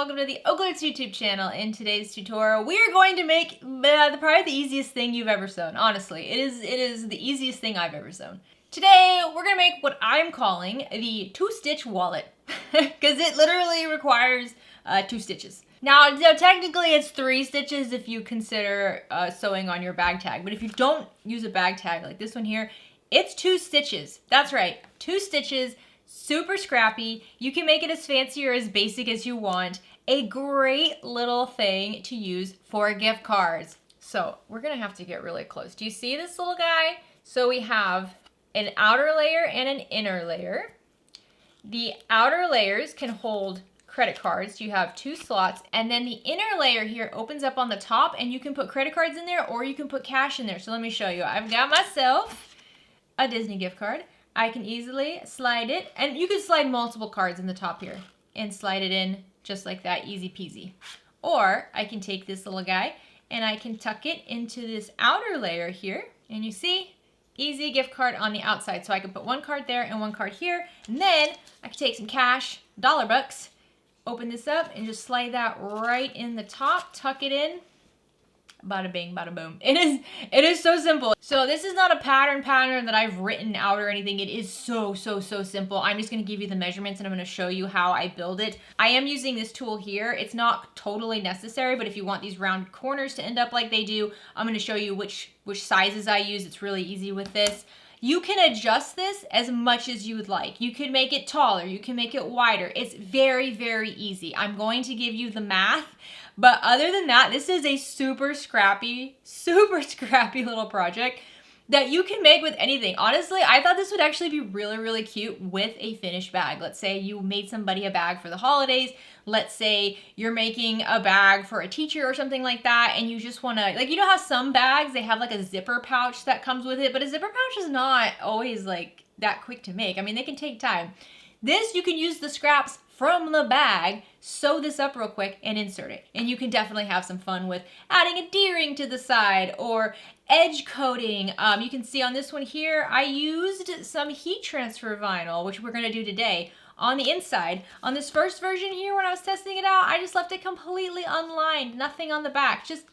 welcome to the OklaRoots YouTube channel. In today's tutorial, we are going to make probably the easiest thing you've ever sewn. Honestly, it is the easiest thing I've ever sewn. Today, we're gonna make what I'm calling the two-stitch wallet, because it literally requires 2 stitches. Now, technically it's 3 stitches if you consider sewing on your bag tag, but if you don't use a bag tag like this one here, it's 2 stitches. That's right, 2 stitches. Super scrappy. You can make it as fancy or as basic as you want. A great little thing to use for gift cards. So we're gonna have to get really close. Do you see this little guy? So we have an outer layer and an inner layer. The outer layers can hold credit cards. You have 2 slots, and then the inner layer here opens up on the top, and you can put credit cards in there or you can put cash in there. So let me show you. I've got myself a Disney gift card. I can easily slide it, and you can slide multiple cards in the top here and slide it in just like that, easy peasy. Or I can take this little guy and I can tuck it into this outer layer here, and you see, easy gift card on the outside. So I can put 1 card there and 1 card here, and then I can take some cash, $1, open this up and just slide that right in the top, tuck it in. Bada bing, bada boom. It is so simple. So this is not a pattern that I've written out or anything. It is so simple. I'm just gonna give you the measurements and I'm gonna show you how I build it. I am using this tool here. It's not totally necessary, but if you want these round corners to end up like they do, I'm gonna show you which sizes I use. It's really easy with this. You can adjust this as much as you would like. You can make it taller, you can make it wider. It's very easy. I'm going to give you the math, but other than that, this is a super scrappy little project that you can make with anything. Honestly, I thought this would actually be really cute with a finished bag. Let's say you made somebody a bag for the holidays. Let's say you're making a bag for a teacher or something like that, and you just wanna, like, you know how some bags, they have like a zipper pouch that comes with it, but a zipper pouch is not always like that quick to make. I mean, they can take time. This, you can use the scraps from the bag, sew this up real quick and insert it. And you can definitely have some fun with adding a D-ring to the side or edge coating. You can see on this one here, I used some heat transfer vinyl, which we're gonna do today, on the inside. On this first version here, when I was testing it out, I just left it completely unlined, nothing on the back. Just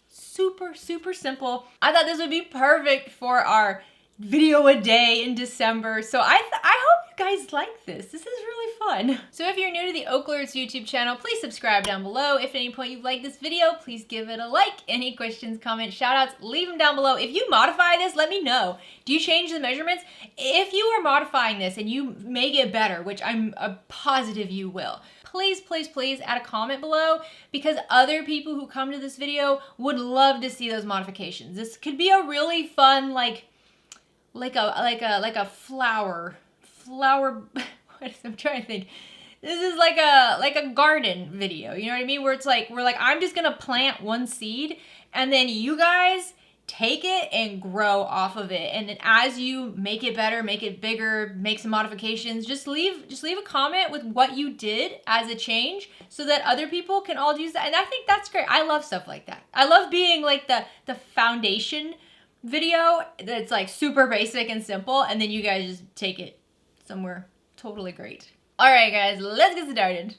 super simple. I thought this would be perfect for our video a day in December. So I hope you guys like this. This is really fun. So if you're new to the OklaRoots YouTube channel, please subscribe down below. If at any point you've liked this video, please give it a like. Any questions, comments, shout outs, leave them down below. If you modify this, let me know. Do you change the measurements? If you are modifying this and you make it better, which I'm positive you will, please add a comment below, because other people who come to this video would love to see those modifications. This could be a really fun, like a flower, I'm trying to think. This is like a garden video, you know what I mean? Where it's like, I'm just gonna plant 1 seed and then you guys take it and grow off of it. And then as you make it better, make it bigger, make some modifications, just leave a comment with what you did as a change so that other people can all use that. And I think that's great. I love stuff like that. I love being like the foundation video that's like super basic and simple, and then you guys just take it somewhere totally great. All right, guys, let's get started.